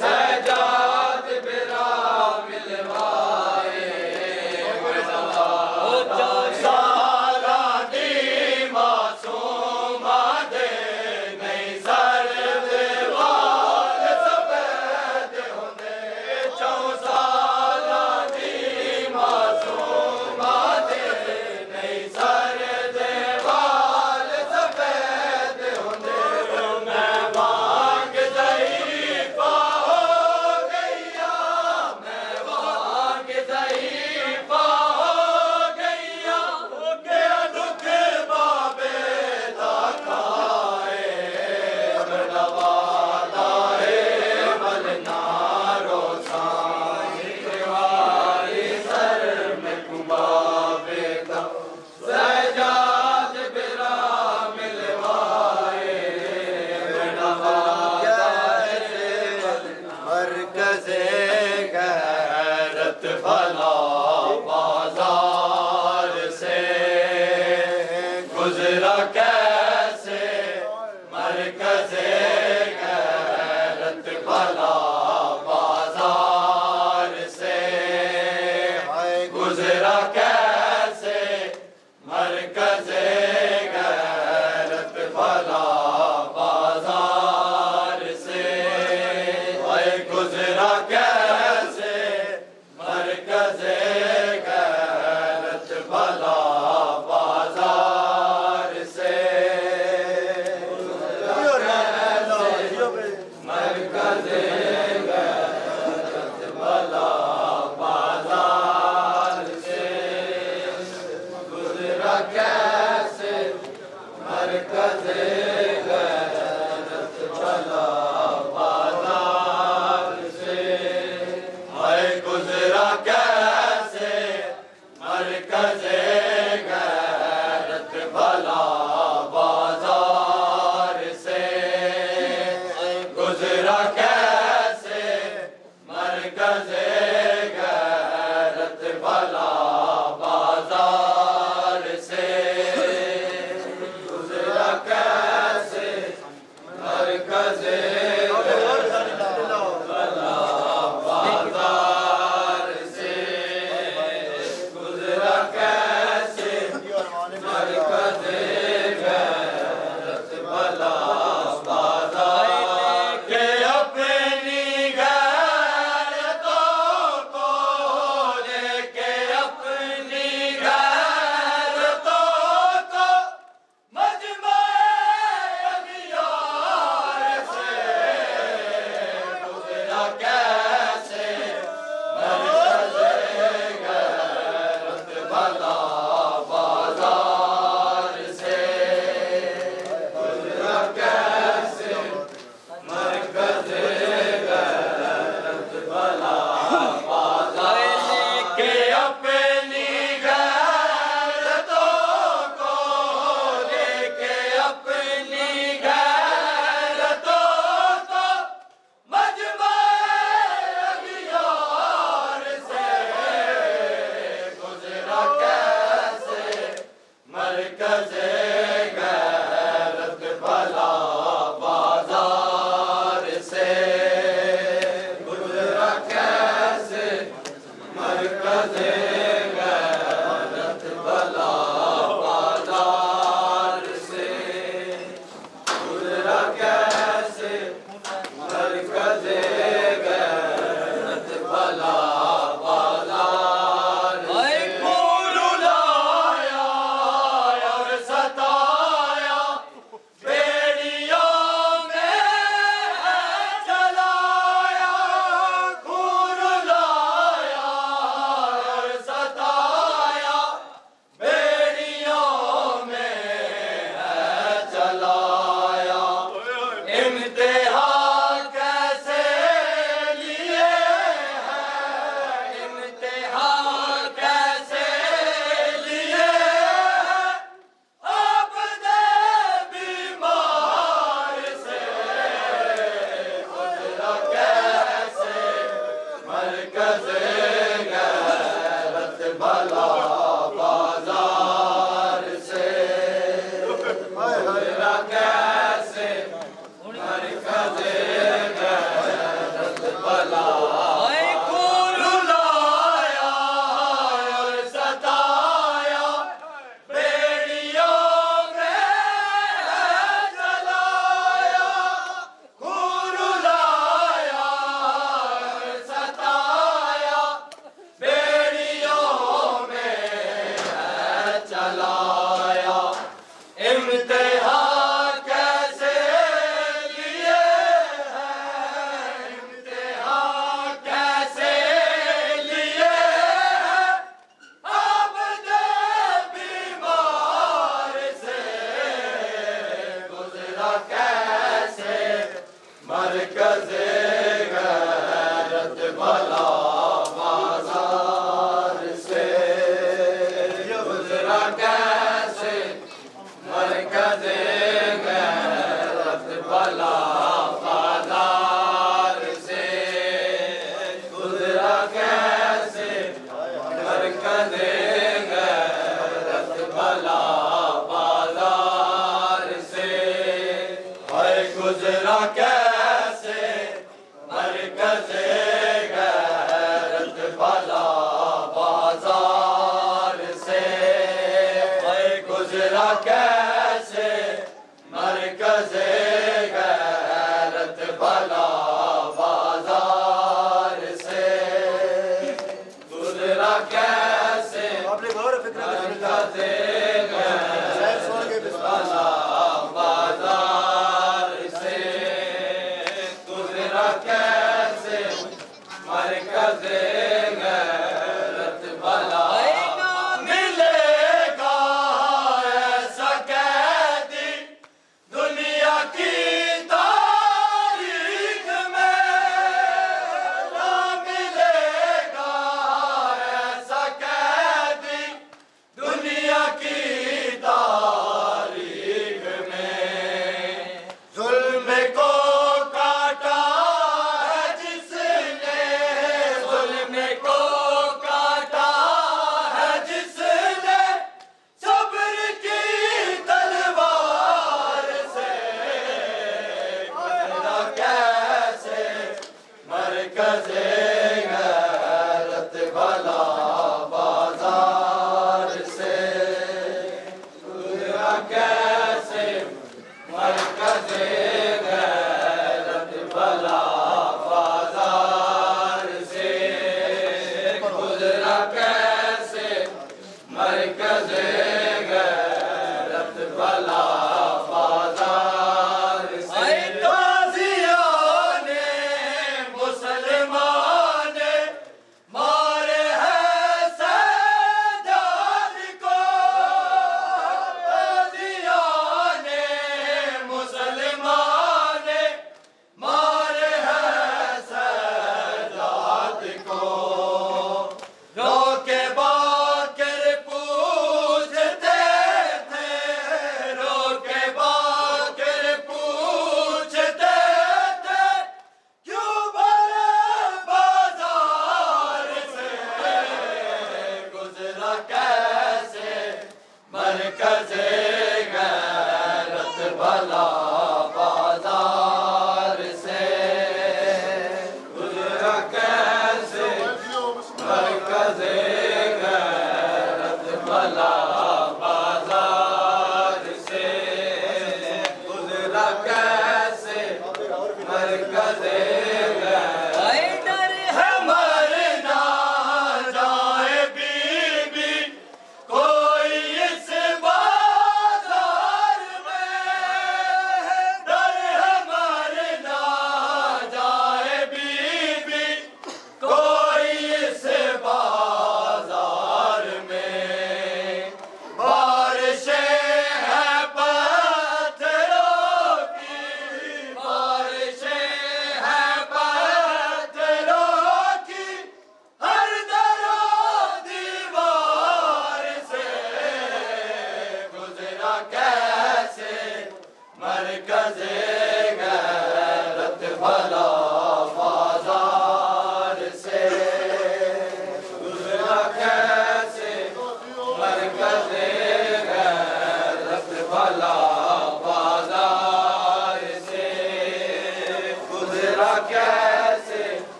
सजाद बिरा मिलवाए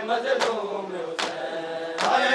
मजलूम हुसैन, आए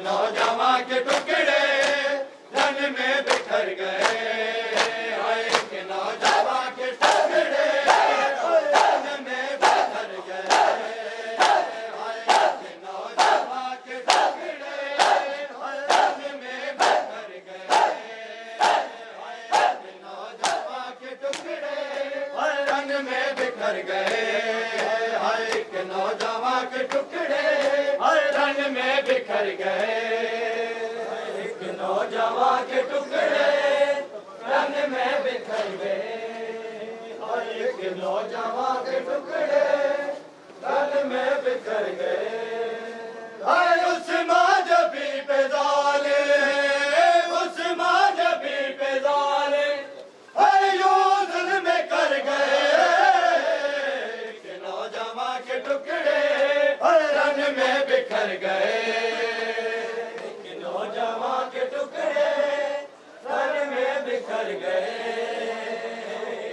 नौजवान के टुकड़े रन में बिखर गए, एक नौजवान के टुकड़े रन में बिखर गए, एक नौजवान के टुकड़े रन में बिखर गए, एक नौजवान के टुकड़े रन में बिखर गए, एक नौजवान के टुकड़े रन में बिखर गए, एक नौजवान के टुकड़े रन में बिखर गए, एक नौजवान के टुकड़े रन में बिखर गए, उस माजबी पे जाले, उस माजबी पे जाले यूज़ में कर गए, एक नौजवान के टुकड़े रन में बिखर गए, एक नौजवान के टुकड़े रन में बिखर गए,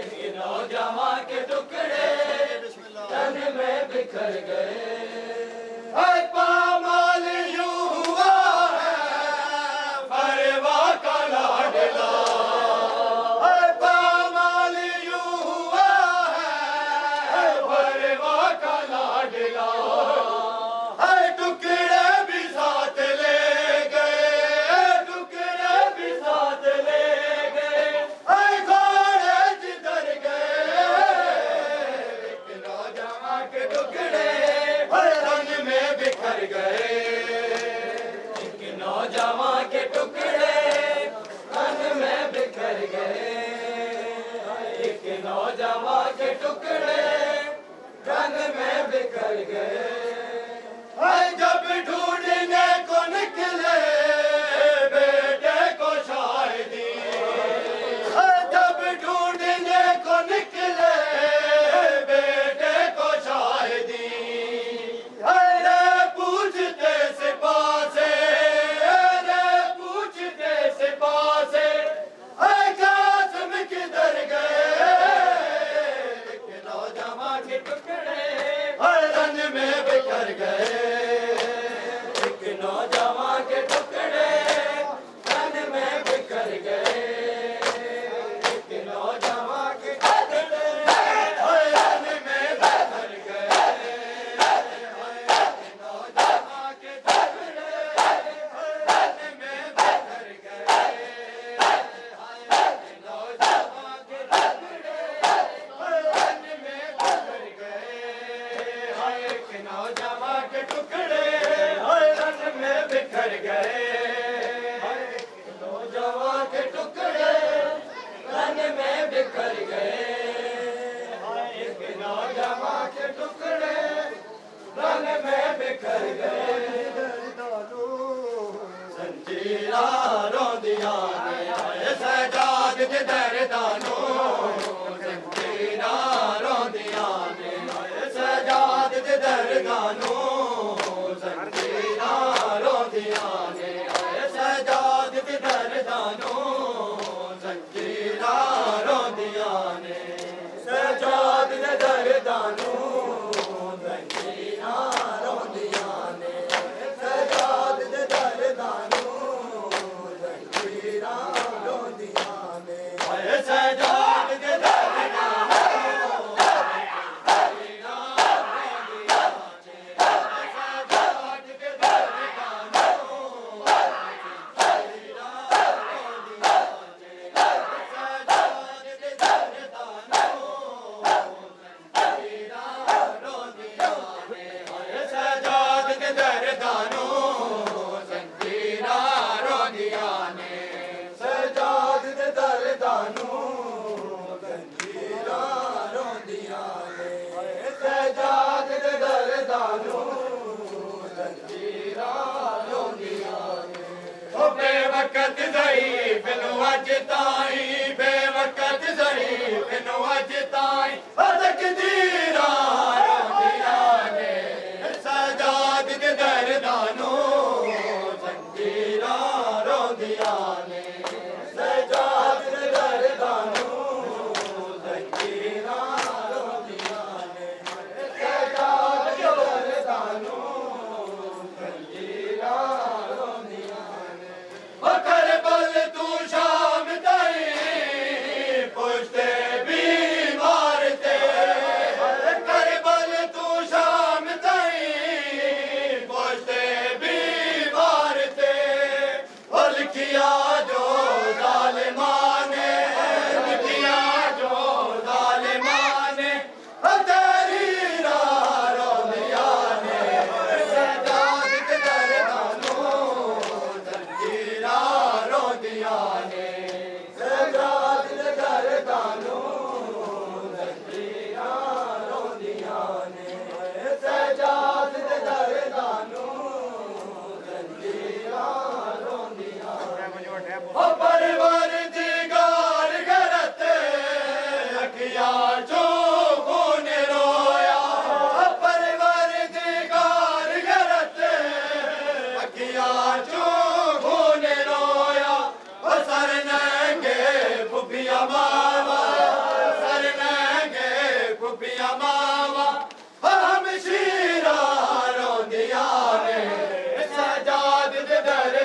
एक नौजवान के टुकड़े रन में बिखर गए, पामाल यूं हुआ है परवाह का लाडला, पामाल यूं हुआ है परवाह का लाडला, टुकड़े भी साथ ले गए, टुकड़े भी साथ ले गए, घोड़े जिधर गए, एक नौजवान के टुकड़े रन में बिखर गए, एक नौजवान के टुकड़े रन में बिखर गए, एक नौजवान के टुकड़े रन में बिखर गए, जब ढूंढने को निकले बेटे को शायदी, जब ढूंढने को निकले बेटे को शायदी, अरे पूछते सिपाह से, अरे पूछते सिपाह से कासिम किधर गए, एक नौजवान के टुकड़े रन में बिखर गए, एक नौजवान के टुकड़े रन में बिखर गए, एक नौजवान के टुकड़े रन में बिखर गए, एक नौजवान के टुकड़े रन में बिखर गए, एक नौजवान के टुकड़े रन में बिखर गए, एक नौजवान के टुकड़े रन में बिखर गए, नौजवान के टुकड़े रन में बिखर गए, एक नौजवान के टुकड़े रन में बिखर गए, संजीरा रोंदिया ने सजाद दे दरदानो, संजीरा रोंदिया ने सजाद दे दरदानो, संजीरा रोंदिया ने सजाद दे दरदानो, संजीरा रोंदिया ने सजाद दे दरदानो, संजीरा रोंदिया ने सजाद दे दरदानो, संजीरा रोंदिया ने सजाद दे दरदानो, बेवकत ज़ईफ़ नु अज ताईं, बेवकत ज़ईफ़ नु अज ताईं तकदीरां रोंदियां ने, सजाद दे दरदानो, ज़ंजीरां रोंदियां ने, सजाद दे दरदानो, ज़ंजीरां रोंदियां ने, सजाद दे दरदानो, ज़ंजीरां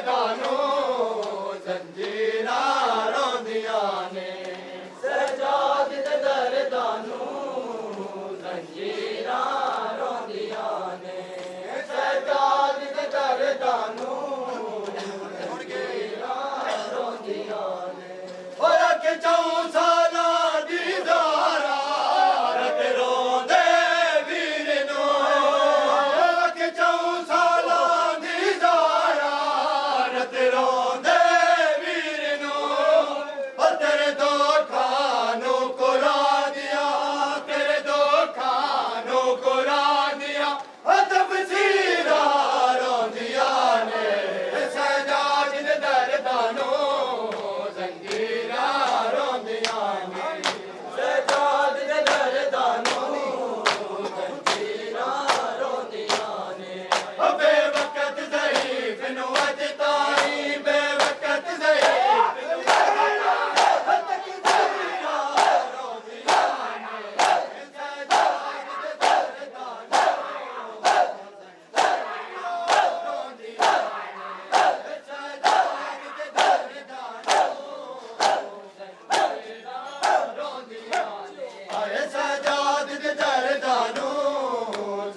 दरदानो जंजीरां रोंदियां ने सजाद दे दरदानो जंजीरां रोंदियां ने सजाद दे दरदानो जंजीरां रोंदियां ने होया के चौं साला दी ज़ारा रत रोंदे वीर नो होया के चौं साला दी ज़ारा रत रोंदे वीर नो ओ तेरे दो खानों को रा दिया तेरे दो खानों को रा दिया ओ तफसीरा रोंदिया ने सजाद दे दरदानो जंजीरा रोंदिया ने सजाद दे दरदानो जंजीरा रोंदिया ने ओ बेवकत ज़ईफ़ नु अज ताईं बेवकत ज़ईफ़ नु जंजीरा रोंदिया ने सजाद दे दरदानो रोंदिया ने सजाद दे दरदानो आए सजाद दे दरदानो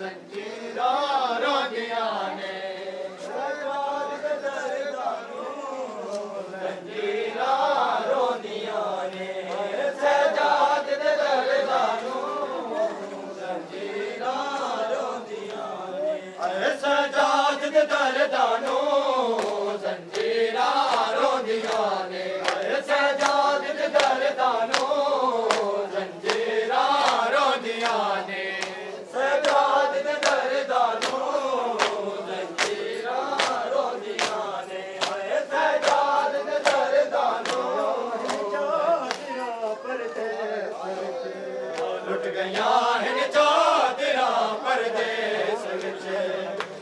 जंजीरां रोंदियां ने सजाद दे दरदानो जंजीरां रोंदियां ने सजाद दे दरदानो जंजीरां रोंदियां ने आए सजाद दे दरदानो जंजीरां रोंदियां ने आए सजाद दे दरदानो जंजीरां रोंदियां ने सजाद दे दरदानो जंजीरां रोंदियां ने आए सजाद दे दरदानो लुट गया हिन चादरा परदेस विच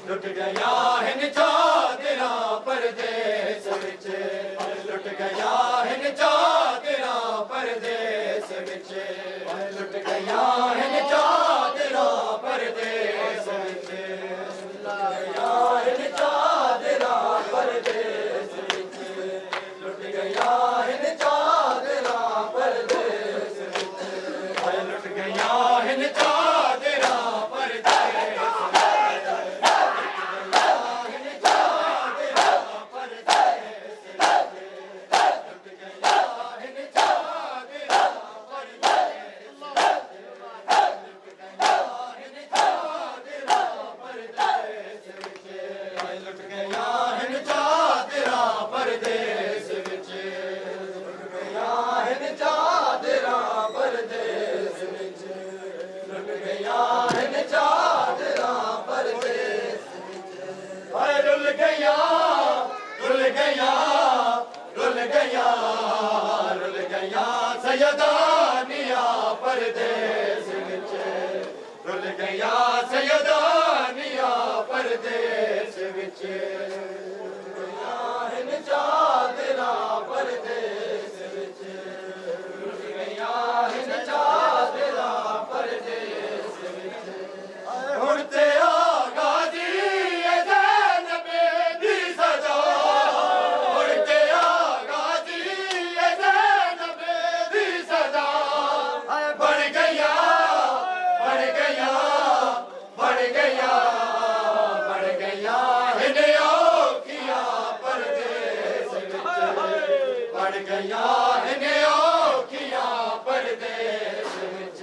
लुट गया हिन चादरा परदेस विच लुट गया हिन चादरा परदेस विच लुट गया हिन चादरा परदेस विच गया हिन चादरा परदेस विच लुट गया हिन चादरा परदेस विच लुट गया हिन चादरा परदेस हिन चादरा परदेस लुट गया हिन चादरा परदेस लुट गया हिन चादरा परदेस विच लुट गया हिन चादरा परदेस विच लुट गया हिन चादरा परदेस विच लुट गया हिन चादरा परदेस विच हाय रुल गया रुल गया रुल गया रुल गया सैयदानिया परदेस विच रुल गया सैयदानिया परदेस विच गया हिन चादरा परदेस विच रुल गया हिन चादरा परदेस विच हुण ते आ गाजी ए ज़ैनबे दी सजा हुण ते आ गाजी ए ज़ैनबे दी सजा बन गया बन गया बन गया बन गया हिन औखिया परदेस विच बन गया हिन औखिया परदेस विच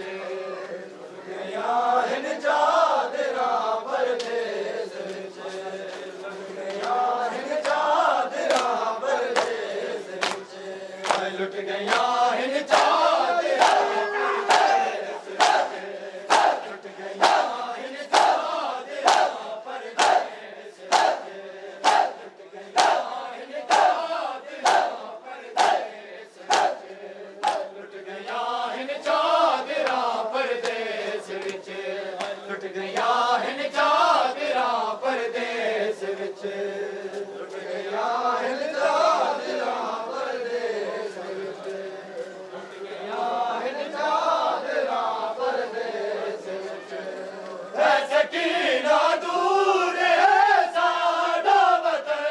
गया हिन चादरा परदेस विच गया हिन चादरा परदेस विच लुट गया हिन चादरा परदेस विच लुट गया हिन चादरा परदेस विच लुट गया हिन चादरा परदेस विच लुट गया हिन चादरा परदेस विच लुट गया हिन चादरा परदेस विच लुट गया हिन चादरा परदेस विच लुट गया हिन चादरा परदेस विच है सकीना दूर है साडा वतन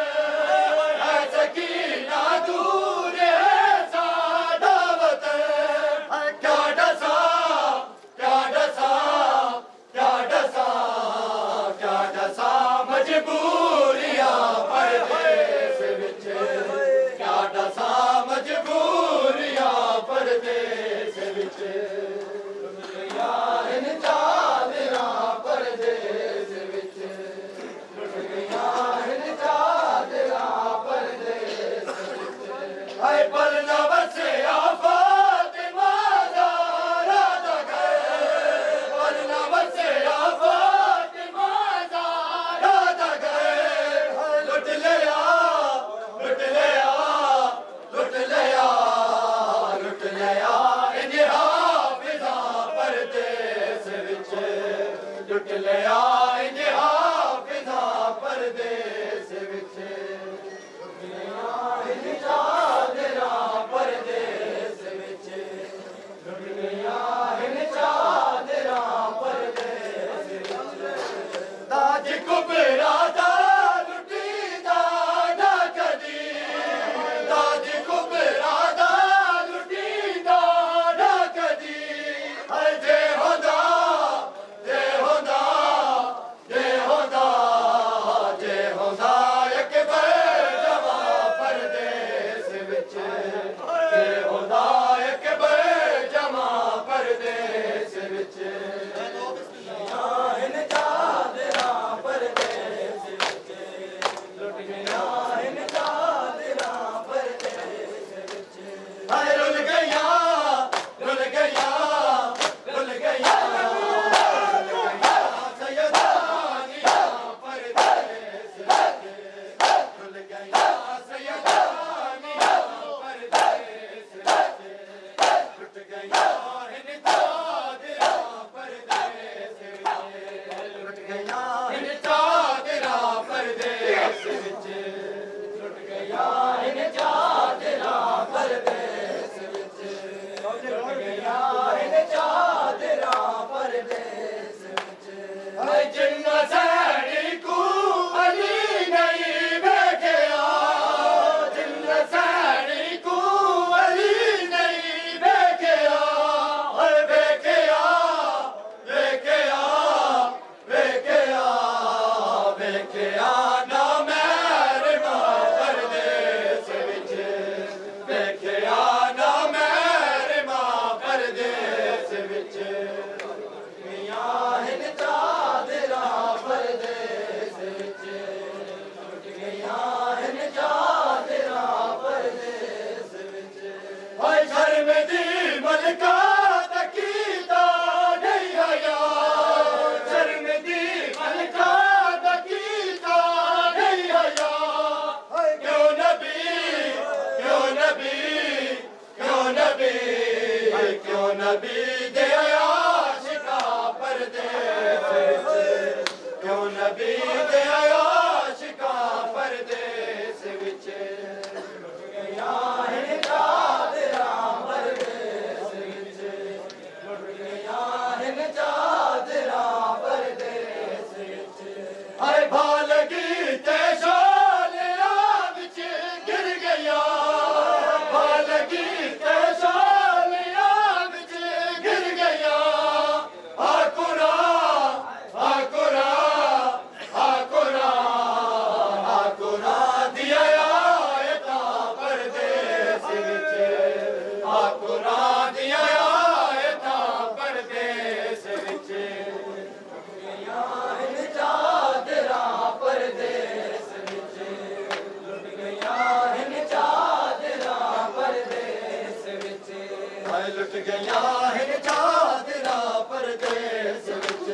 गया है चादरा परदेस विच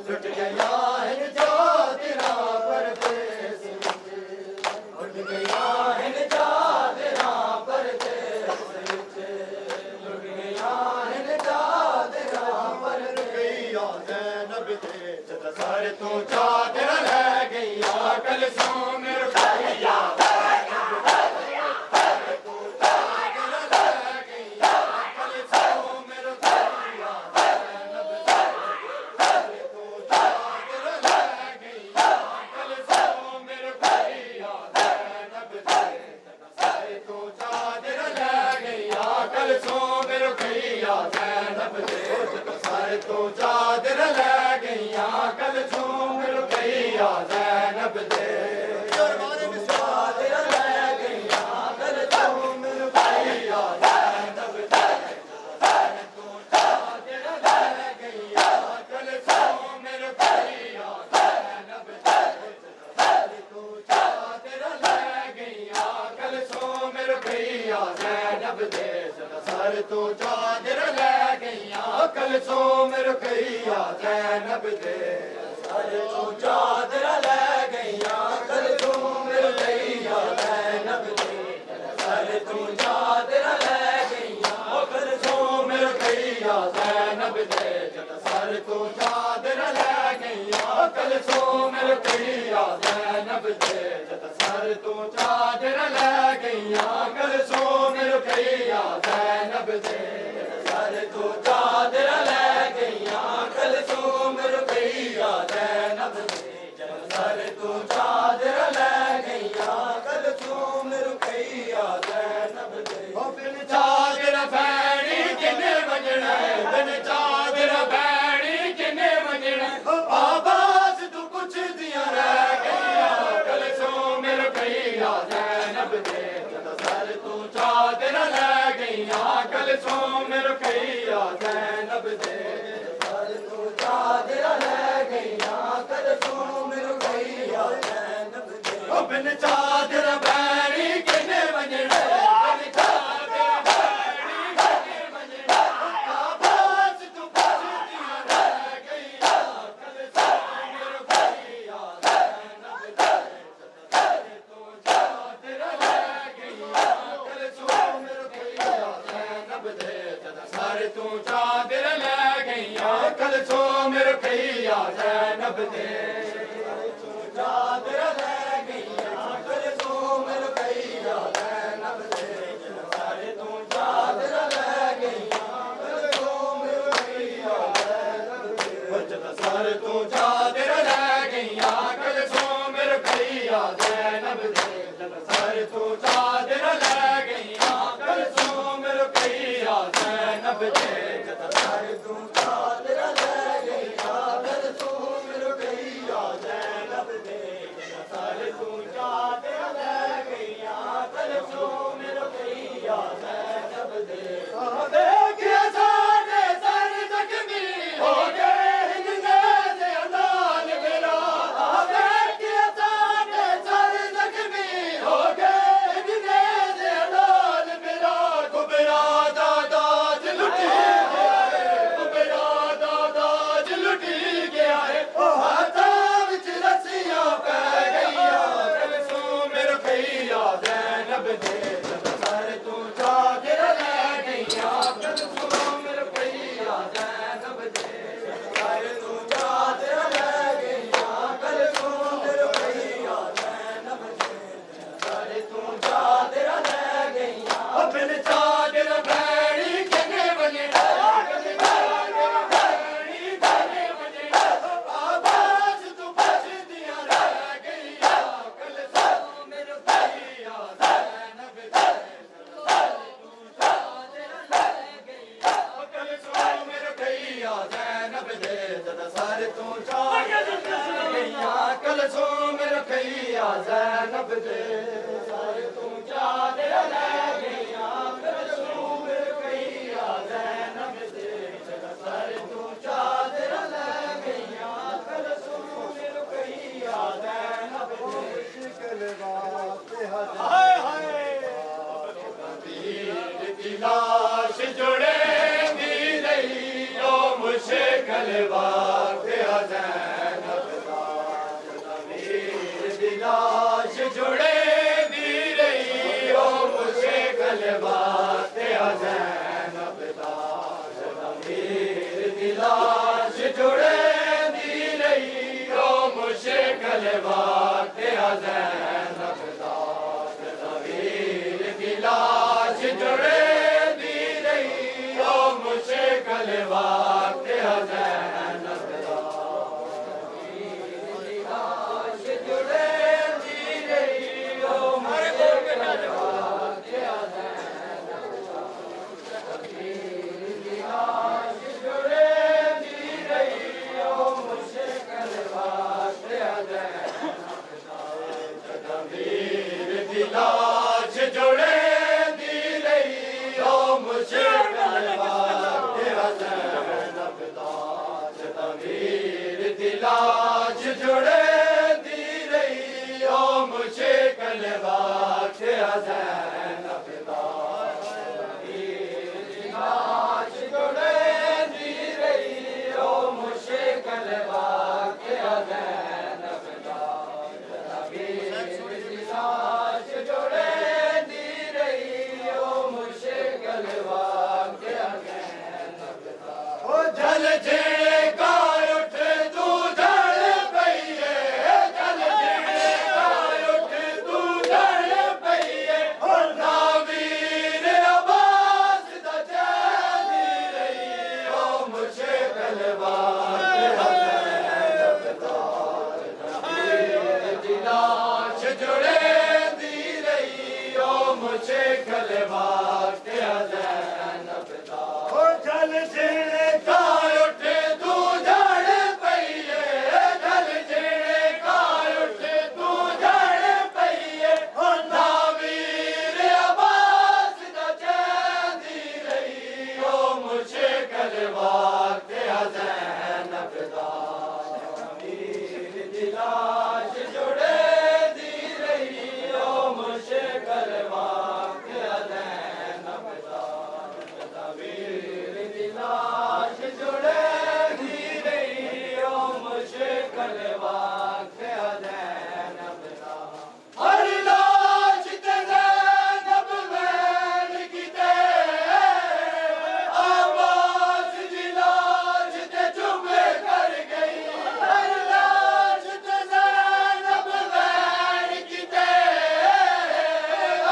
लुट गया है चादरा परदेस विच लुट गया है चादरा परदेस विच लुट गया है चादरा परदेस गईया ज़ैनब दे जद सर तो चादर ले गईया कलसों में रुपया तो चादर ले गईया कल झूम रुपया ज़ैनब दे चादर ले गईया कल झूम रुपया ज़ैनब दे तो चादर ले गईया कल झूम रुपया ज़ैनब दे तो चादर ले गईया कल झूम रुपया ज़ैनब दे सर तो चादर ले गईया कल सोम रुपया ज़ैनब दे सर तो चादर ले गईया कल सोम रुपया ज़ैनब दे सर तो चादर ले गईया कल सोम रुपया ज़ैनब दे सर तो चादर ले गईया कल सोम रुपया ज़ैनब दे सर तो चादर ले गईया कल सोम रुपया ज़ैनब दे सर तो चादर ले गईया कल सोम रुपया ज़ैनब दे सर तो चादर ले गईया कल सोम रुपया ज़ैनब दे बिन चादर भैणी किने वजना बिन चादर भैणी किने वजना आवाज़ तू कुछ दिया रह गईया कल सोम रुपया ज़ैनब दे सर तो चादर ले गईया कल सोम रुपया ज़ैनब दे सर तो चादर ले गईया कल सोम रुपया ज़ैनब दे बिन चादर भैणी किने वजना बिन चादर भैणी किने वजना आवाज़ तू कुछ दिया रह गईया कल सोम रुपया ज़ैनब दे सर तो चादर ले गईया कल सोम रुपया ज़ैनब दे सर तो चादर ले गईया कल सोम रुपया ज़ैनब दे चादर ले गईया कल सोम रुपया ज़ैनब दे सर तो चादर ले गईया कल सोम रुपया ज़ैनब दे सर तो चादर ले गईया कल सोम रुपया ज़ैनब दे सर तो चादर ले गईया कल सोम रुपया ज़ैनब दे सर तो चादर ले गईया कल सोम रुपया ज़ैनब दे सर तो चादर ले गईया कल सोम रुपया ज़ैनब दे देखिए सारे सर जख्मी हो गए हिंदे से अनाल मेरा देखिए सारे सर जख्मी हो गए हिंदे से अनाल मेरा कुबरा दादा लुटी गया है कुबरा दादा लुटी गया है हाथों विच रस्सियां पै गईया कल सोम रुपया ज़ैनब दे सर तो चादर ले गईया कल सोम रुपया ज़ैनब दे सर तो चादर ले गईया कल सोम रुपया ज़ैनब दे सर तो चादर ले गईया बिन चादर भैणी किने वजना बिन चादर भैणी किने वजना आवाज़ तू कुछ दिया रह गईया कल सोम रुपया ज़ैनब दे सर तो चादर ले गईया कल सोम रुपया ज़ैनब दे सर तो चादर ले गईया कल सोम रुपया ज़ैनब दे सर तो चादर ले गईया कल सोम रुपया ज़ैनब दे सर तो चादर ले गईया कल सोम रुपया ज़ैनब दे शिकल वास्ते हाय हाय वीर की लाश जुड़े दी लाश जुड़े दी रही ओ मुश्किल वक्त ज़ैनब दा तवीर दी लाश जुड़े दी रही ओ मुश्किल वक्त ज़ैनब दा तवीर दी लाश जुड़े दी रही ओ मुश्किल वक्त ज़ैनब दा तवीर दी लाश जुड़े दी रही ओ मुश्किल वक्त ज़ैनब दा ओ जल झेड़े का उठ तू जल पईए जल झेड़े का उठ तू जल पईए ओ नावीर अब्बास दा चली रही ओ मुश्किल वक्त ज़ैनब दा तवीर दी लाश जुड़े दी रही ओ मुश्किल वक्त ज़ैनब दा ओ जल झेड़े का उठ तू जल पईए जल झेड़े का उठ तू जल पईए ओ नावीर अब्बास दा चली रही ओ मुश्किल वक्त ज़ैनब दा तवीर दी लाश जुड़े दी रही ओ मुश्किल वक्त ज़ैनब दा तवीर दी लाश जुड़े दी रही ओ मुश्किल वक्त ज़ैनब दा हर लाश ते ज़ैनब वैन कीते आवाज़ दी लाश ते चुप कर गई हर लाश ते ज़ैनब वैन कीते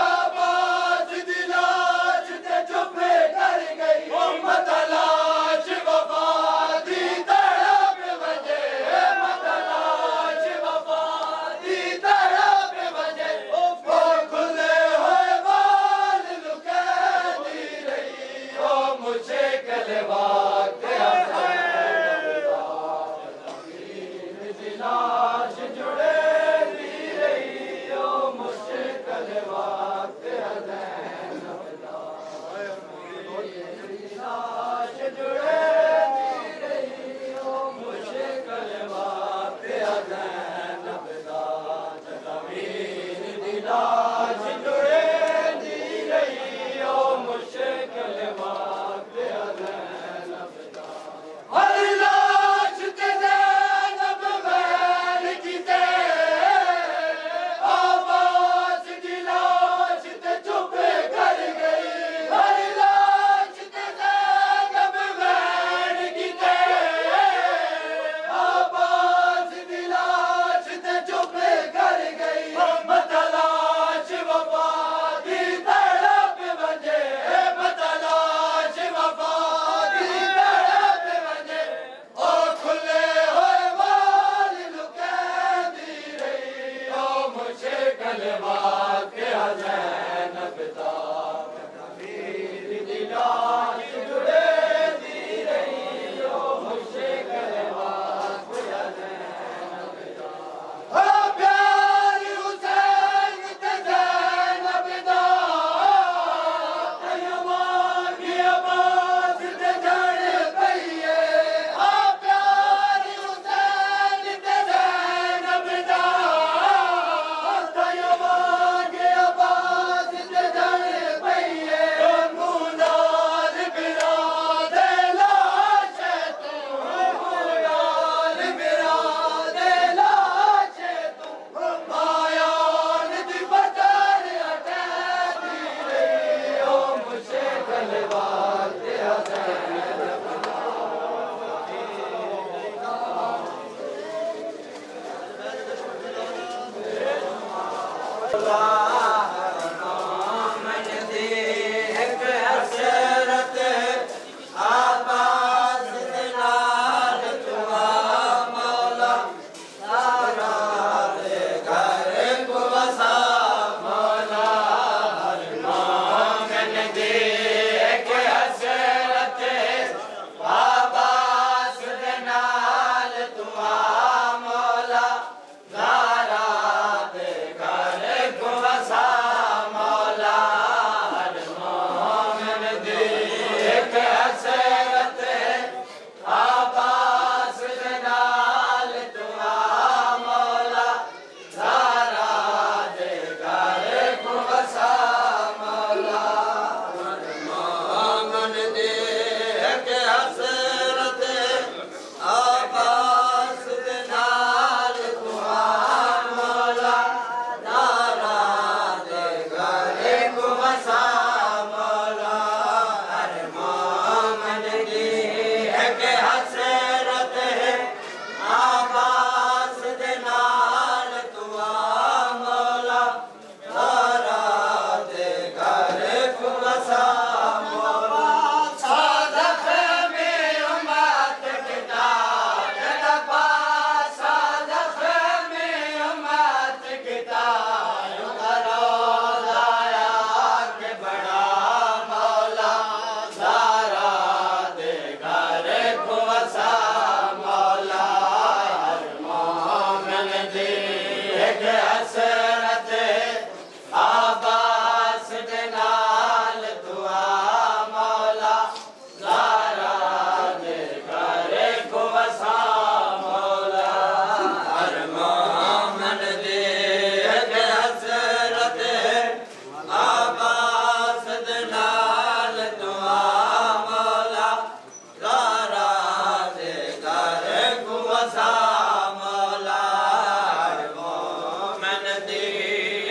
आवाज़ दी लाश ते चुप कर गई ओ मतलाश वफा दी तड़प वजे मतलाश वफा दी तड़प वजे ओ खुले होए बाल लुका दी रही ओ मुश्किल वक्त ज़ैनब दा तवीर दी लाश जुड़े दी रही ओ मुश्किल वक्त ज़ैनब दा तवीर दी लाश जुड़े दी रही ओ मुश्किल वक्त ज़ैनब दा तवीर दी लाश जुड़े दी रही ओ मुश्किल वक्त ज़ैनब दा हर लाश ते ज़ैनब वैन कीते आवाज़ दी लाश ते चुप कर गई हर लाश ते ज़ैनब वैन कीते आवाज़ दी लाश ते चुप कर गई मतलाश वफा दी तड़प वजे मतलाश वफा दी तड़प वजे ओ खुले होए बाल लुका दी रही ओ मुश्किल वक्त ज़ैनब दा तवीर दी लाश जुड़े दी रही ओ मुश्किल वक्त ज़ैनब दा ओ प्यार हुसैन ते ज़ैनब दा तैयबान की आवाज़ ते जड़ पईए ओ प्यार हुसैन ते ज़ैनब दा तैयबान की आवाज़ ते जड़ पईए ओ मुनार बिरादे लाश तू मुनार बिरादे लाश तू मायान दी बदर अटे दी रही ओ मुश्किल वक्त ज़ैनब दा मन दी एक हसरत आवाज़ दे नाल तुआ मौला सारा दे घर को वसा मौला हर मोमिन दी एक हसरत आवाज़ दे नाल तुआ मौला सारा दे घर को वसा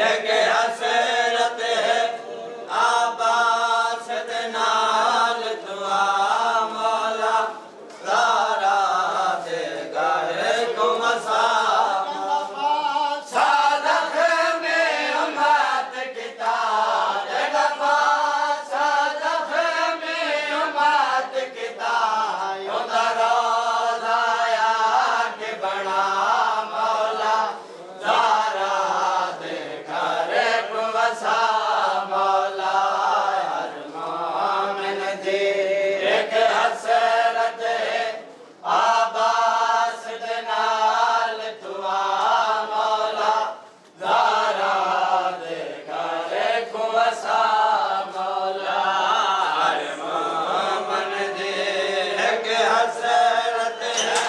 एक हसरत है आबास दे नाल दुआ मौला ज़ारा दे घर को मसा सादक में उम्मत की ताज दफा सादक में उम्मत की ताज रोज़ा के बना मौला ज़ारा दे घर को वसा मौला हर मोमिन दी एक हसरत है आबास दे नाल दुआ मौला ज़ारा दे घर को वसा मौला हर मोमिन दी एक हसरत है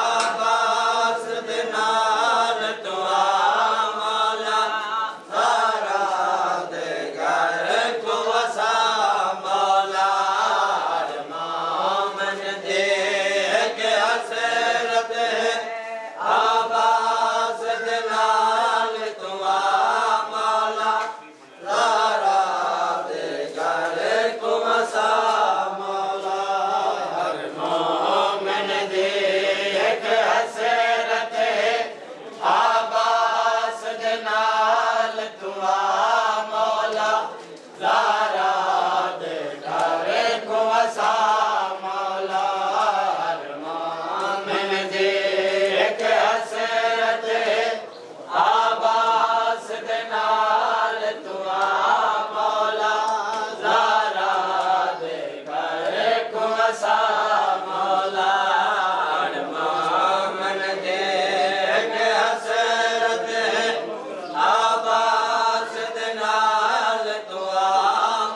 आबास दे नाल दुआ मौला ज़ारा दे घर को वसा मौला हर मोमिन दे एक हसरत है आबास दे नाल दुआ मौला ज़ारा दे घर को वसा मौला हर मोमिन दे एक हसरत है आबास दे नाल दुआ मौला ज़ारा दे घर को वसा मौला हर मोमिन दे एक हसरत है आबास दे नाल दुआ मौला ज़ारा दे घर को वसा मौला हर मोमिन दे एक हसरत है आबास दे नाल दुआ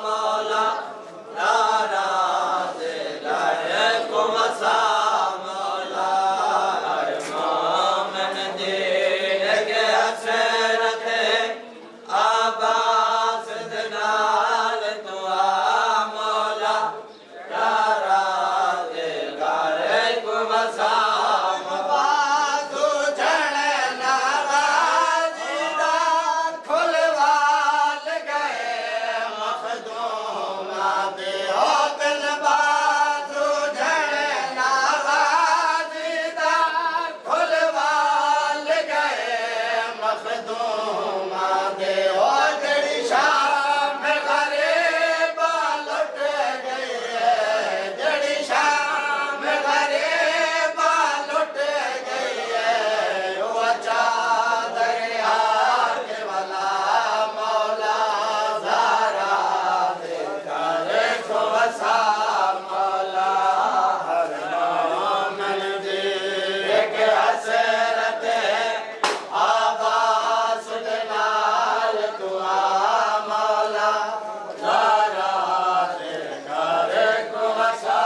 मौला ज़ारा दे घर को वसा मौला हर मोमिन दे एक हसरत है आबास दे नाल दुआ मौला ज़ारा दे घर को वसा बाजू झड़े नाराज़ी दा खुलवाल गए मखदूमा दे ओ दिल बाजू झड़े नाराज़ी दा खुलवाल गए मखदूमा दे ओ जड़ी शाम गरीबा लुट गई है जड़ी शाम गरीबा लुट गई है वो दरिया के वाला मौला ज़ारा दे घर को वसा मौला हर मोमिन दे एक हसरत है आबास दे नाल दुआ मौला ज़ारा दे घर को वसा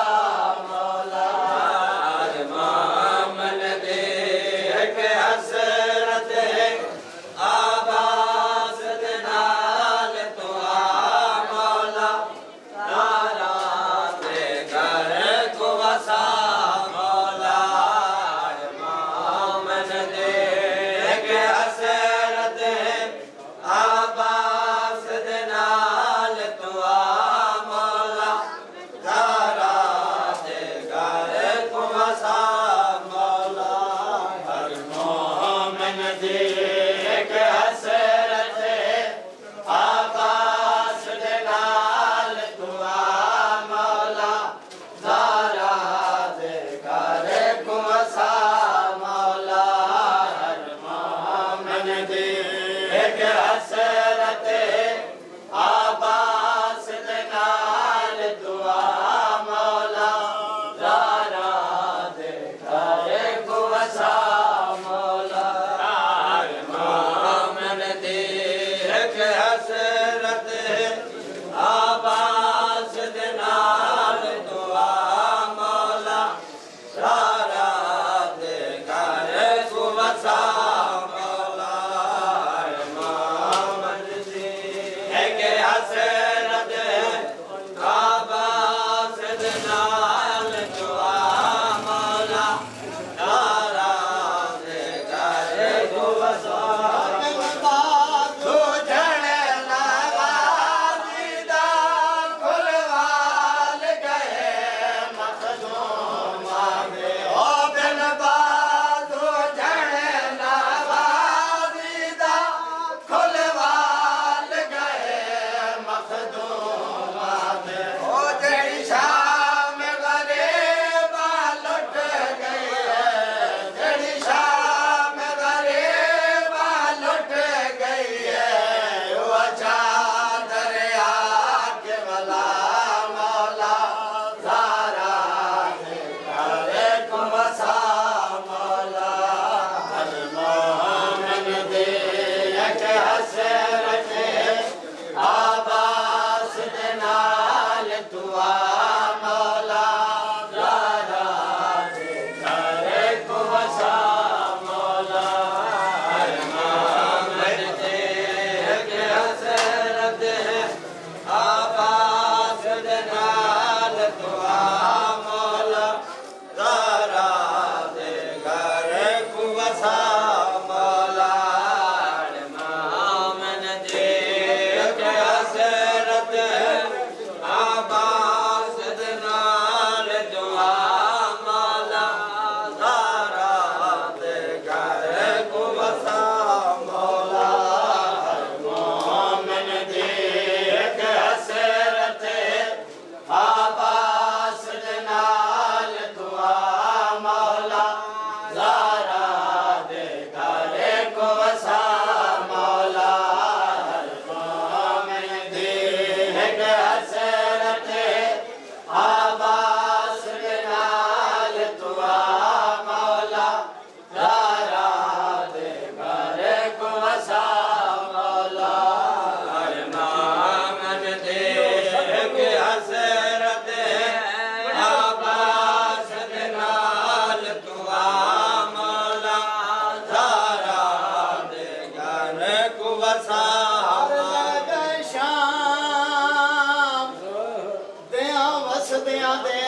मौला हर मोमिन दे एक हसरत है आबास दे नाल दुआ मौला ज़ारा दे घर को वसा मौला हर मोमिन दे एक हसरत है आबास दे नाल दुआ मौला ज़ारा दे घर को वसा मौला हर मोमिन दे एक हसरत है आबास दे नाल दुआ मौला ज़ारा दे घर को वसा मौला हर मोमिन दे एक हसरत है आबास दे नाल दुआ मौला ज़ारा दे घर को वसा मौला हर मोमिन दे एक हसरत है आबास दे नाल दुआ मौला ज़ारा दे घर को वसा मौला हर मोमिन दे एक हसरत है आबास दे नाल दुआ मौला ज़ारा दे घर को वसा दे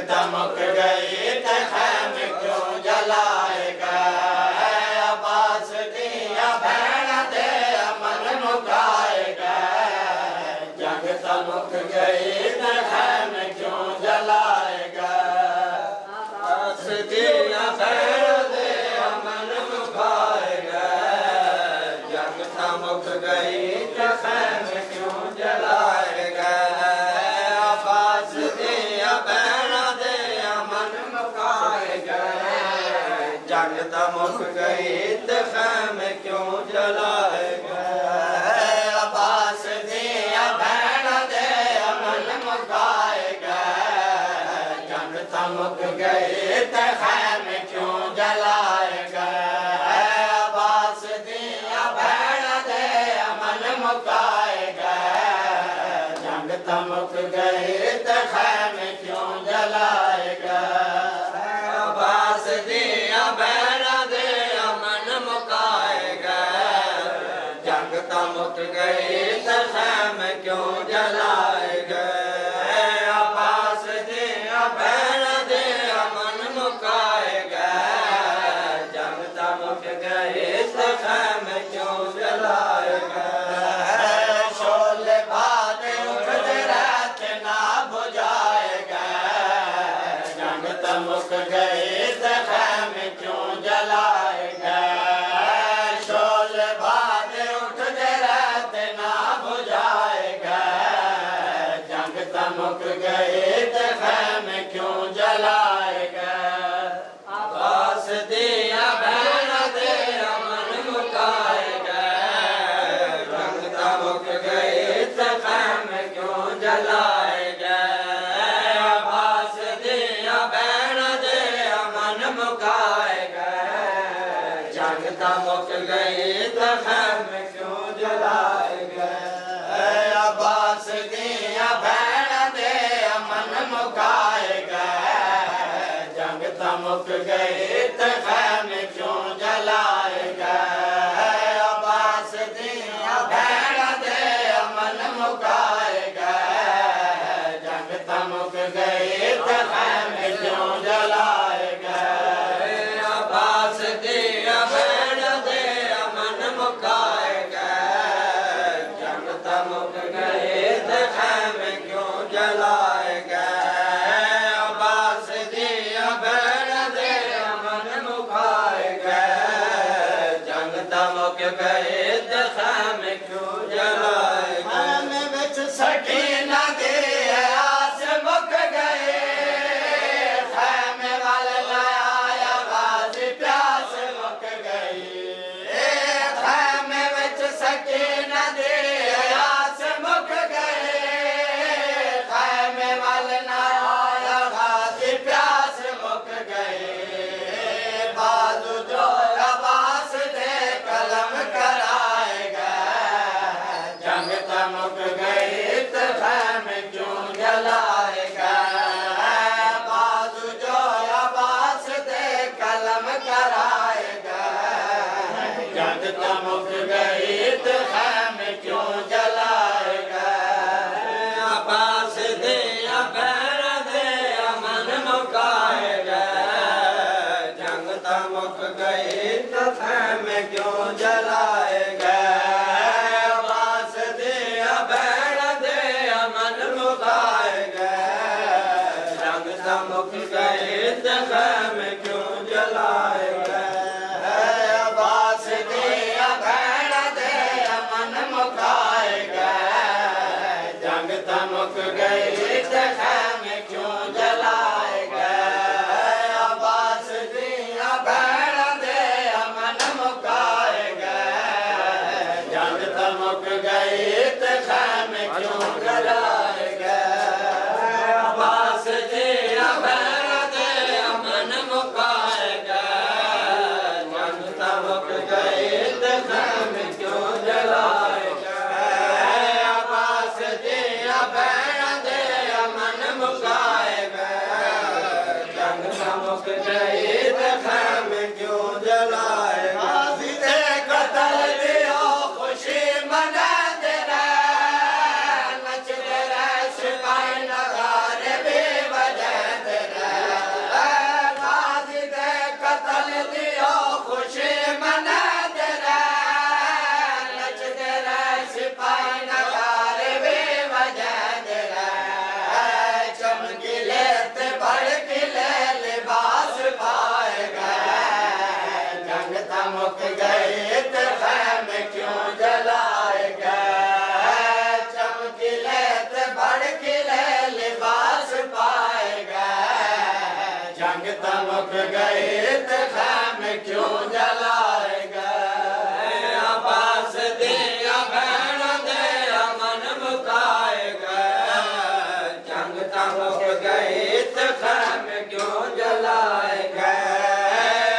दमक गई ते खैम क्यों जलाए गए अब्बास दिया भैन दे अमन मुकाए गए जंग दमक गई ते खैम क्यों जलाए गए अब्बास दिया भैन दे अमन मुकाए गए जंग दमक गई ते खैम क्यों जलाए गए अब्बास दिया जंग दमक गई ते खैम क्यों जलाए गए अब्बास दिया भैन दे अमन मुकाए गए जंग दमक गई ते खैम क्यों जलाए गए अब्बास दिया भैन दे अमन मुकाए गए जंग दमक गई ते खैम क्यों जलाए गए अब्बास दिया भैन दे अमन मुकाए गए जंग दमक गई ते खैम क्यों जलाए गए अब्बास दिया भैन दे अमन मुकाए गए जंग दमक गई ते खैम क्यों जलाए गए शोले बाद उठते रहते ना बुझाए गए जंग दमक गई ते खैम क्यों जलाए गए शोले बाद उठते रहते ना बुझाए गए जंग दमक गई ते खैम क्यों जलाए गए अब्बास दिया भैन दे अमन मुकाए गए जंग दमक गई ते खैम क्यों जलाए गए अब्बास दिया भैन दे अमन मुकाए गए जंग दमक गई ते खैम क्यों जलाए गए अब्बास दिया भैन दे अमन मुकाए गए जंग दमक गई ते खैम क्यों जलाए गए अब्बास दिया भैन दे अमन मुकाए गए जंग दमक गई ते खैम क्यों जलाए गए अब्बास दिया भैन दे अमन मुकाए गए जंग दमक गई ते खैम क्यों जलाए गए अब्बास दिया भैन दे अमन मुकाए गए जंग दमक गई ते खैम क्यों जलाए गए विच सकीना दे आस मुक गए खैम वाल लाया गाजी प्यास मुक गई खैम विच सकीना दे आस मुक गए खैम वाल लाया गाजी प्यास मुक गए बाजू जो अब्बास दे कलम कराए गए जंग दमक गई ते खैम क्यों जलाए गए बाजू जो अब्बास दे कलम कराए गए जंग दमक गई ते खैम क्यों जलाए गए अब्बास दिया भैन दे अमन मुकाए गए जंग दमक गई ते खैम क्यों जलाए गए अब्बास दिया भैन दे अमन मुकाए गए मुकाए गए, जंग तमुक गई ते खैमे क्यों जलाए गए। अब्बास दिया भैणा दे अमन मुकाए गए, जंग तमुक गई ते खैमे क्यों जलाए गए। अब्बास दिया भैणा दे अमन मुकाए गए, जंग तमुक गई ते खैमे क्यों जलाए गए। अब्बास दिया भैणा दे अमन मुकाए गए, जंग तमुक गई ते खैमे क्यों जलाए गए। गाज़ी दे कत्ल दियो खुशी मनाते रहे, नचते रहे सिपाही नगारे बेवजह रहे। गाज़ी दे कत्ल दियो खुशी मनाते रहे, नचते रहे सिपाही नगारे बेवजह रहे। चमकीले ते भड़कीले लिबास पाए गए, जंग तमुक गई ते खैमे क्यों जलाए गए। चमकीले ते भड़कीले लिबास पाए गए, जंग तमुक गई ते खैमे क्यों जलाए गए। अब्बास दिया भैणा दे अमन मुकाए गए, जंग तमुक गई ते खैमे क्यों जलाए गए।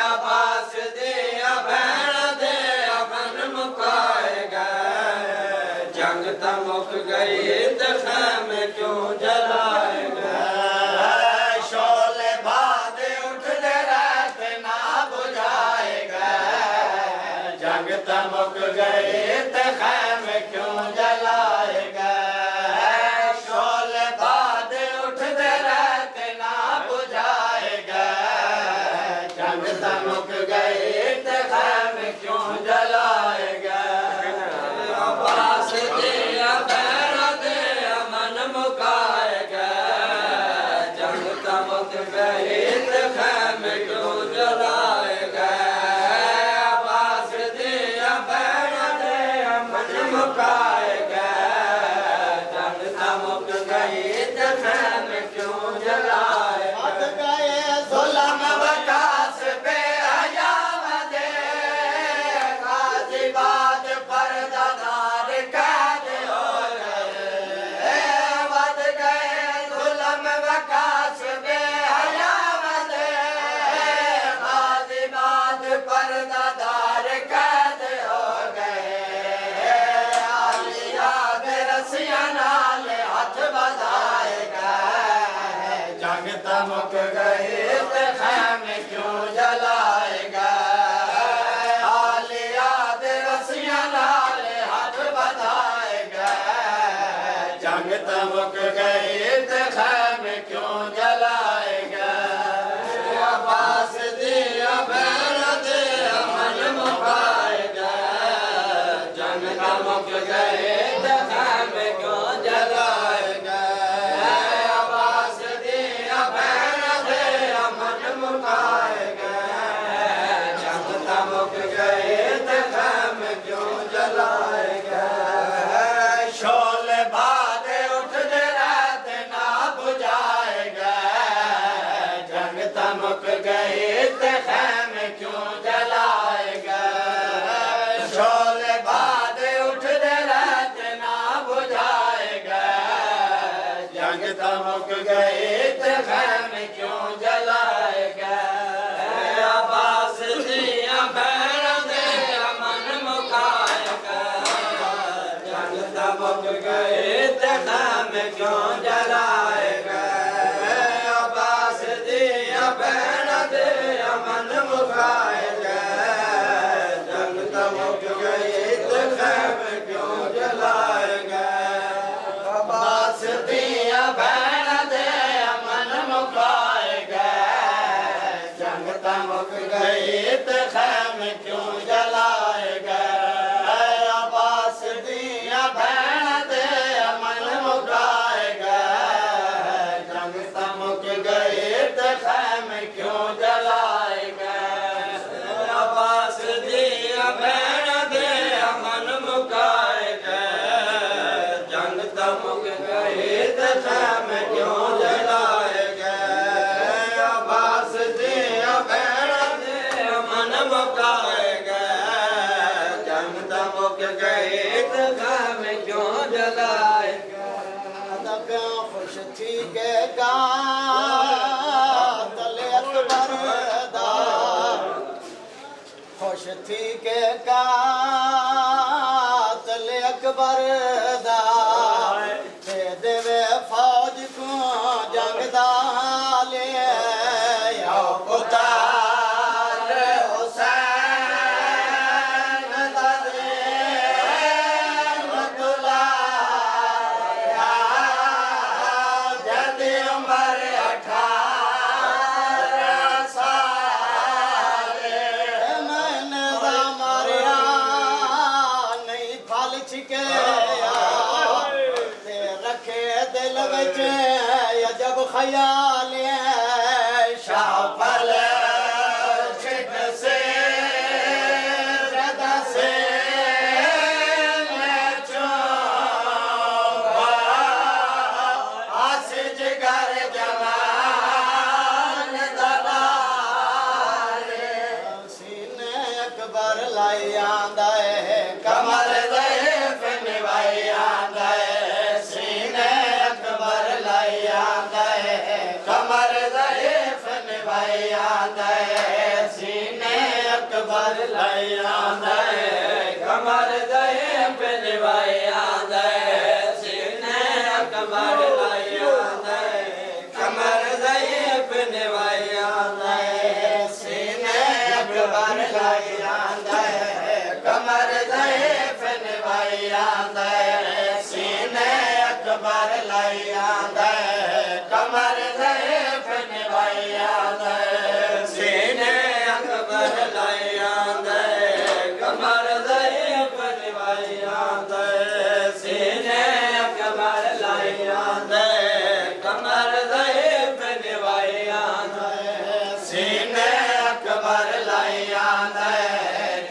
अब्बास दिया भैणा दे अमन मुकाए गए, जंग तमुक गई ते खैमे क्यों जलाए गए। शोले भादे उठते रहते ना बुझाए गए, जंग तमुक गई ते खैमे क्यों जलाए गए। शोले भादे उठते रहते ना बुझाए गए, जंग तमुक गई ते खैमे क्यों जलाए गए। अब्बास दिया भैणा दे अमन मुकाए गए, जंग तमुक गई ते खैमे क्यों जलाए गए। अब्बास दिया भैणा दे अमन मुकाए गए, जंग तमुक गई ते खैमे क्यों जलाए गए। जुल्म वकास पे हयाम दे, गाज़ीबाद पर्दादार कैद हो गए। वध गए जुल्म वकास पे हयाम दे, गाज़ीबाद पर्दादार कैद हो गए। आलिया दे रस्सियां नाल हथ बधाए गए, जंग तमुक गई ते खैमे क्यों जलाए गए। आलिया दे रस्सियां नाल हाथ बधाए गए, जंग तमुक गई ते खैमे क्यों जलाए गए। अब्बास दिया भैणा दे अमन मुकाए गए, जंग तमुक गई ते खैमे क्यों जलाए गए। अब्बास दिया भैणा दे अमन मुकाए गए, जंग तमुक गई ते खैमे क्यों जलाए गए। शोले भादे उठते रहते ना बुझाए गए, जंग तमुक गई ते खैमे क्यों जलाए गए। शोले भादे उठते रहते ना बुझाए गए, जंग तमुक गई ते खैमे क्यों जलाए गए। अब्बास दिया भैणा दे अमन मुकाए गए, जंग तमुक गई ते खैमे क्यों जलाए गए। अब्बास दिया भैणा दे अमन मुकाए गए, जंग तमुक गई ते खैमे क्यों जलाए गए। अब्बास दिया भैणा दे अमन मुकाए गए, जंग तमुक गई ते खैमे क्यों जलाए गए। अब्बास दिया भैणा दे अमन मुकाए गए, जंग तमुक गई ते खैमे क्यों जलाए गए। गम क्यों जलाएगा खुश थी के तले अकबर दा खुश थी के तले अकबर दा ते देवे फौज को जंग दा ले या पुतार हुसैन दा दे मतुलाया जद उमर 18 साल मैंने दा मारिया नहीं फल छिके दिल विच अजब ख्याल शाफल छिट से रदा से आस जिगर जवान दलारे सीने अकबर लाई आंदा है कमर ज़ईफ़ निभाई आंदा है कमर ज़ईफ़ निभाई आंदा है सीने अकबर लाई आंदा है कमर ज़ईफ़ निभाई आंदा है सीने अकबर लाई आंदा है कमर ज़ईफ़ निभाई आंदा है सीने अकबर लाई आंदा है कमर ज़ईफ़ निभाई आंदा है सीने अकबर लाई आंदा है कमर ज़ईफ़ निभाई आंदा है सीने अकबर लाई आंदा है कमर ज़ईफ़ निभाई आंदा है सीने अकबर लाई आंदा है कमर ज़ईफ़ निभाई आंदा है सीने अकबर लाई आंदा है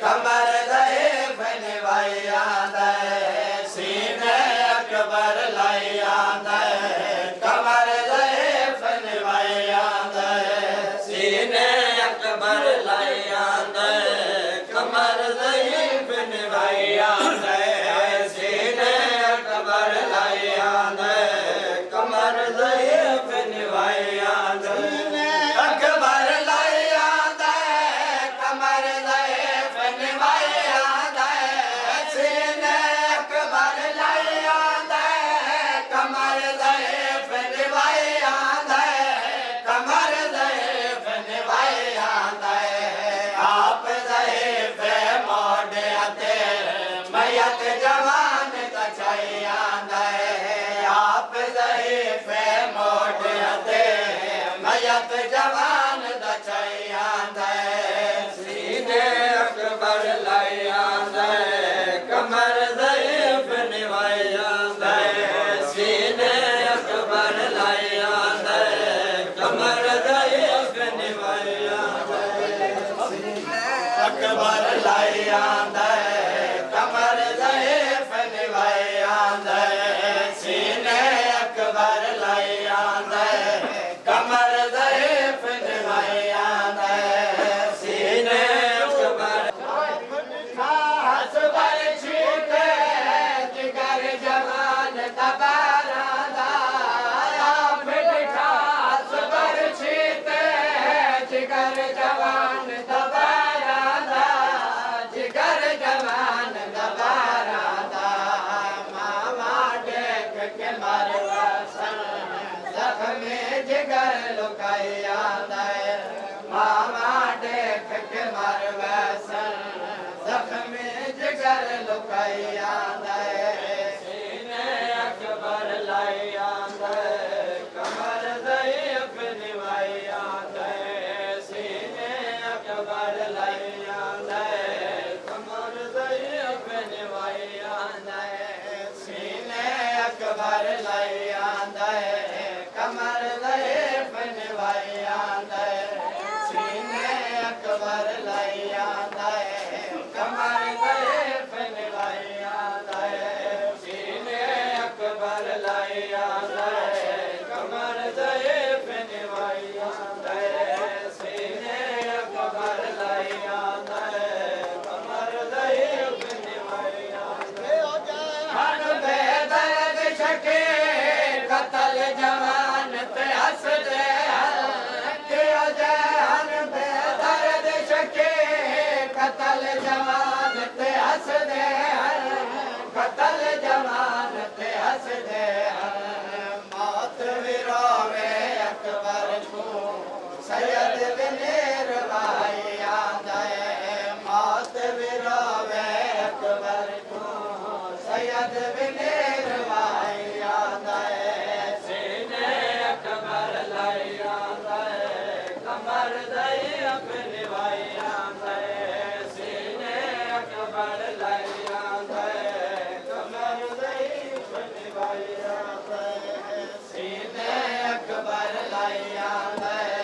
कमर ज़ईफ़ निभाई आंदा है सीने अकबर लाई आंदा है कमर ज़ईफ़ निभाई आंदा है सीने अकबर लाई आंदा है कमर ज़ईफ़ निभाई आंदा है सीने अकबर लाई आंदा है कमर ज़ईफ़ निभाई आंदा है अकबर लाई आंदा है कमर ज़ईफ़ निभाई आंदा है सीने अकबर लाई आंदा है कमर ज़ईफ़ निभाई आंदा है कमर ज़ईफ़ निभाई आंदा है आप ज़ईफ़ मोड़े आते मैयत जवान तचाई आंदा है आप ज़ईफ़ मोड़े आते मैयत जवान तचाई आंदा है सीने अकबर लाई आंदा है कमर ज़ईफ़ निभाई आंदा है सीने अकबर लाई आंदा है कमर ज़ईफ़ निभाई आंदा है अकबर लाई आंदा है कमर ज़ईफ़ निभाई आंदा है सीने अकबर लाई आंदा है कमर ज़ईफ़ निभाई आंदा है सीने अकबर हसबर छीटे जिगर जवान तबारा दा हसबर छीटे जिगर जवान तबारा दा जिगर जवान तबारा दा मामा देख के मरवा ज़ख्मे जिगर लुकाई आंदा है मामा देख के मरवा ज़ख्मे जिगर लुकाई आंदा है सीने अकबर लाई आंदा है कमर ज़ईफ़ निभाई आंदा है सीने अकबर लाई आंदा है कमर ज़ईफ़ निभाई आंदा है सीने अकबर लाई आंदा है कमर ज़ईफ़ निभाई सैयद विनेर भाई आंदा है सीने अकबर लाई आंदा है कमर दई अपने भाई आंदा है सीने अकबर लाई आंदा है कमर दई अपने भाई आंदा है सीने अकबर लाई आंदा है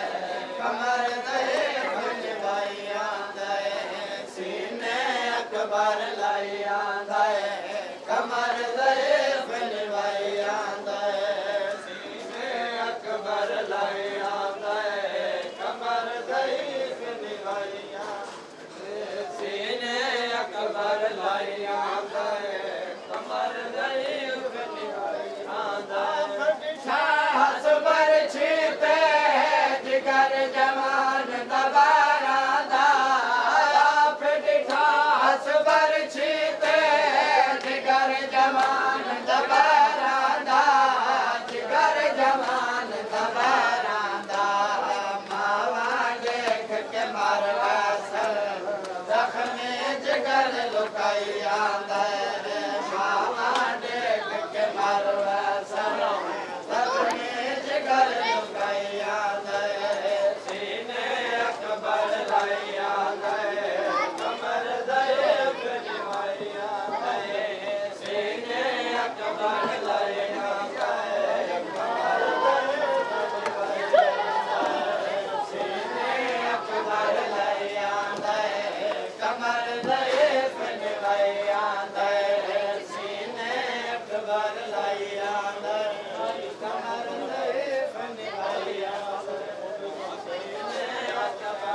कमर दई अपने भाई आंदा है सीने अकबर लाई आंदा है कमर दई अपने भाई आंदा है सीने अकबर लाई आंदा है कमर दई अपने भाई आंदा है सीने अकबर लाई आंदा है कमर दई अपने भाई आंदा है साहस पर छीते जिगर जवान दबारा दा साहस पर छीते जिगर जवान दबारा दा जिगर जवान दबारा दा मावा देख के मार असल जख्मे जिगर लुकाई आंदा है मावा देख के मार असल जख्मे जिगर लुकाई आंदा है सीने अकबर लाई आंदा है कमर दई अपनी भाई आंदा है सीने अकबर लाई आंदा है कमर दई अपनी भाई आंदा है सीने अकबर लाई आंदा है कमर दई अपनी भाई आंदा है सीने अकबर लाई आंदा है कमर दई अपनी भाई आंदा है सीने अकबर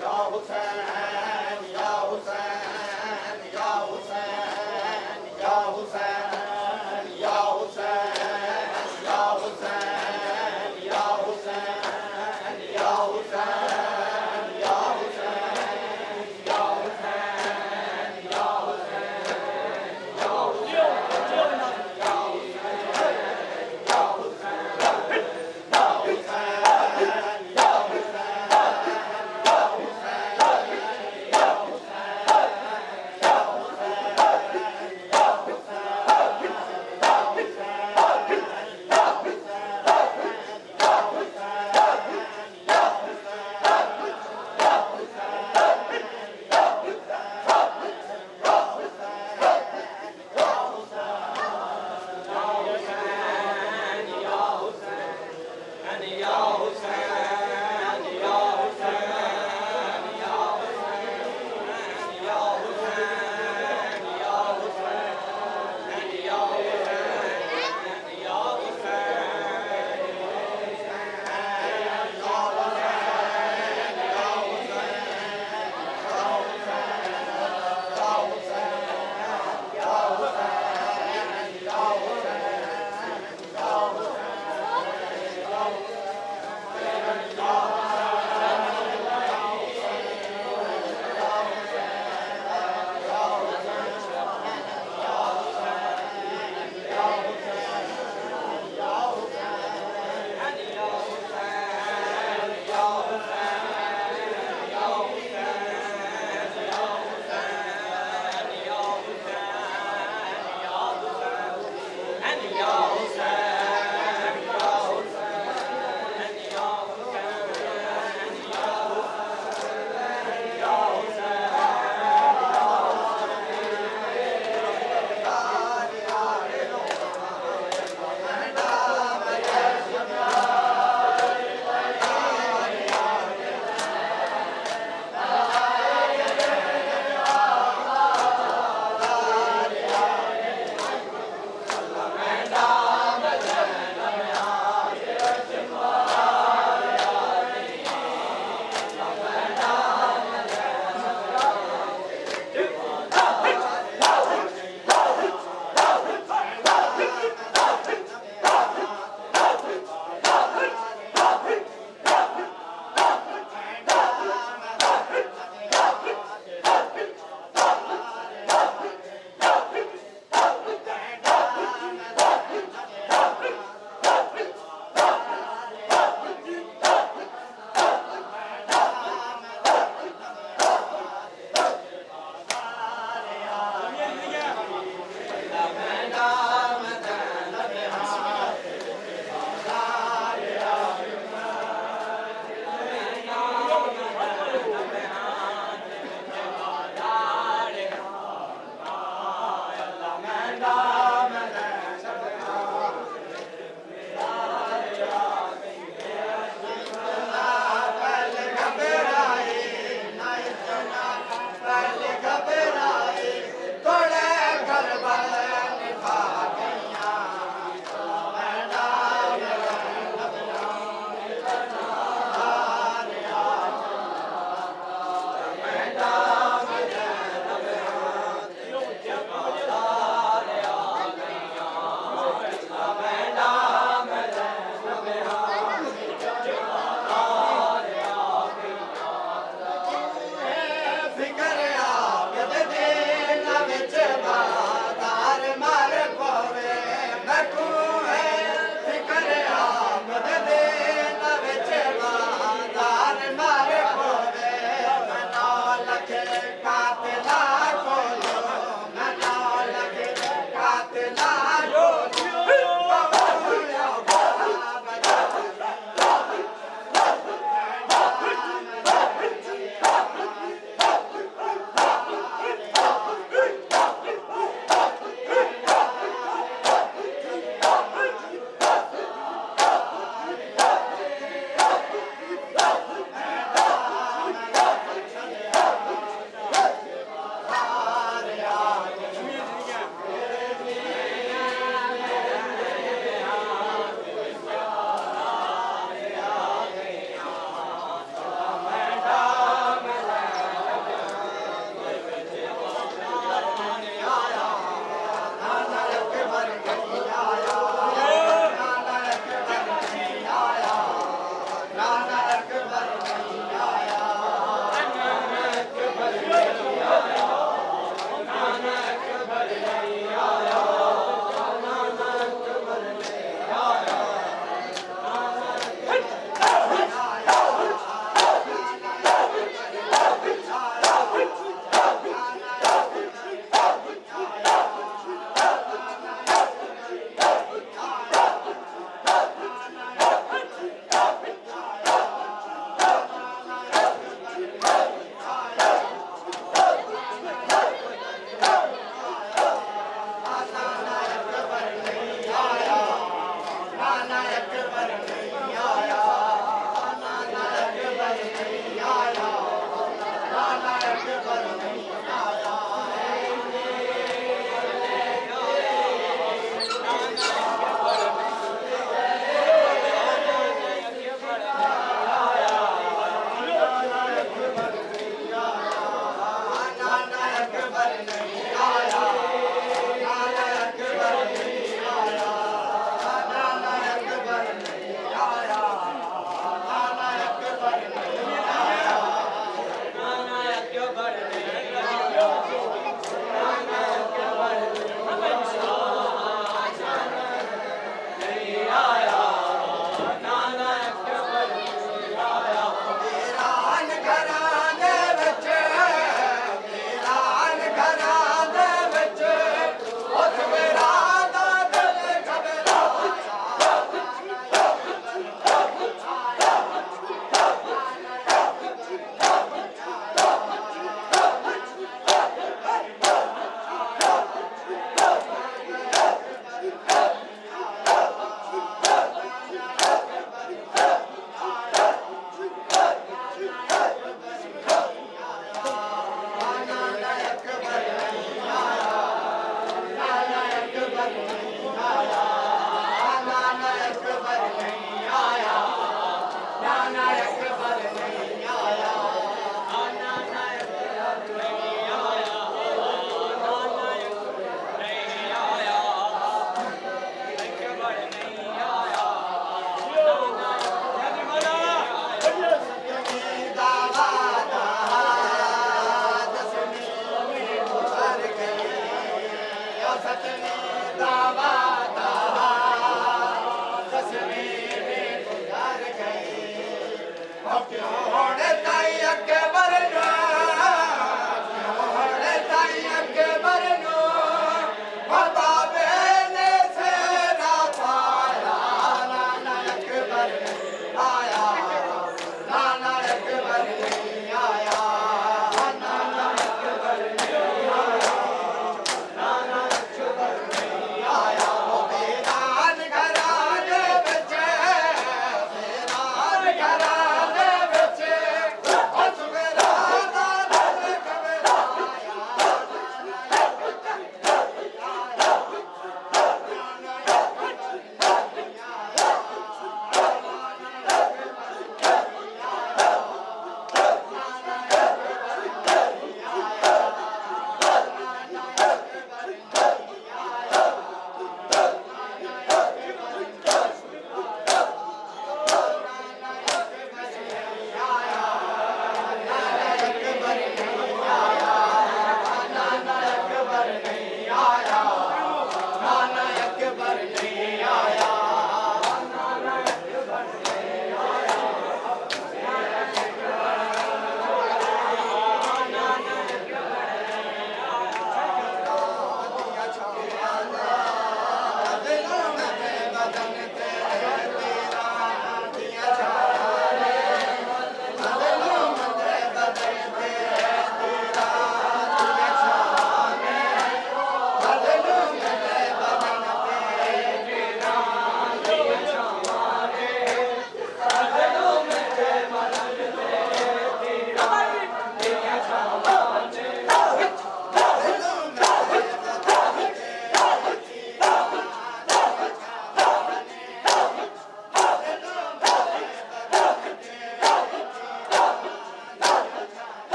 या हुसैन या हुसैन या हुसैन या हुसैन या हुसैन या हुसैन या हुसैन या हुसैन या हुसैन या हुसैन या हुसैन या हुसैन या हुसैन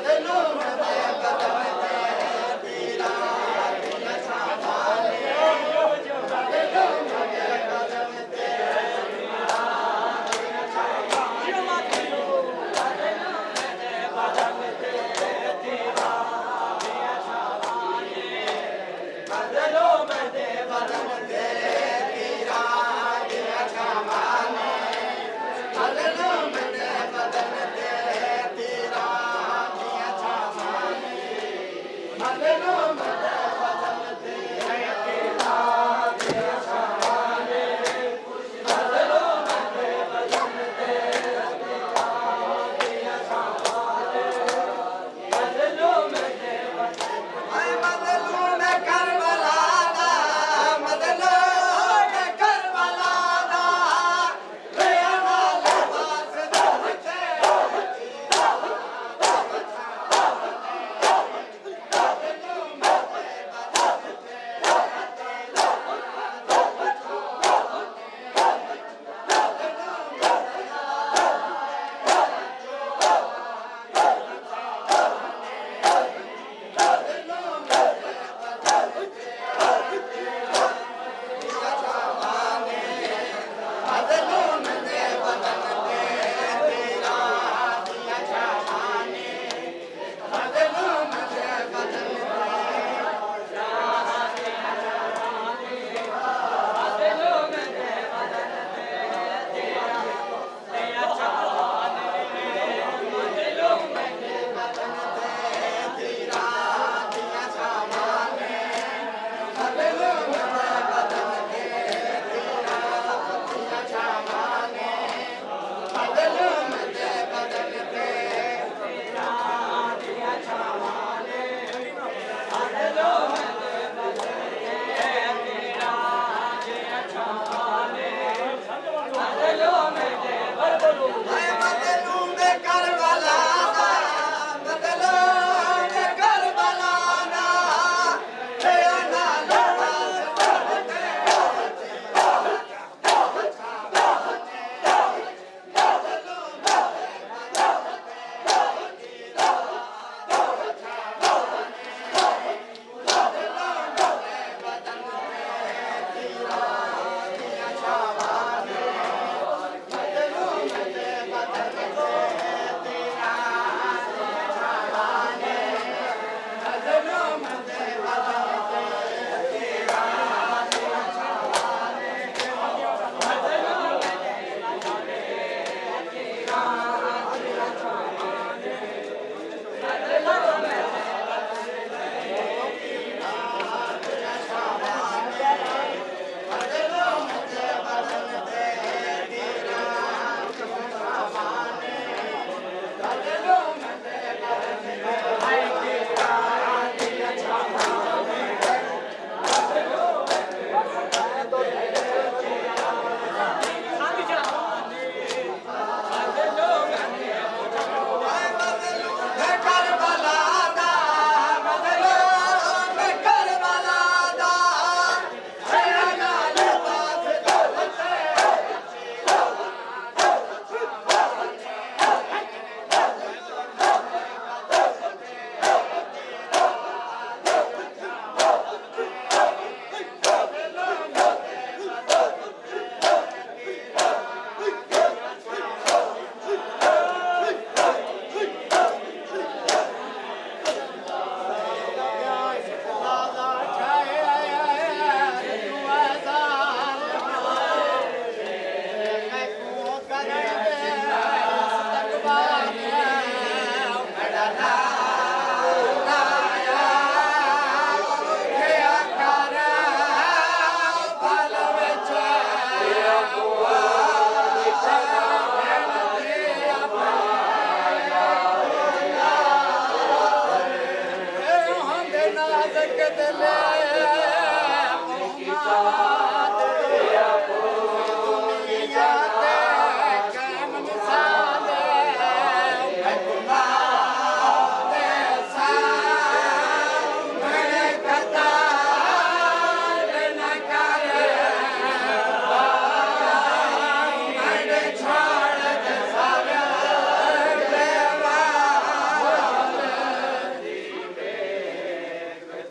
बदलू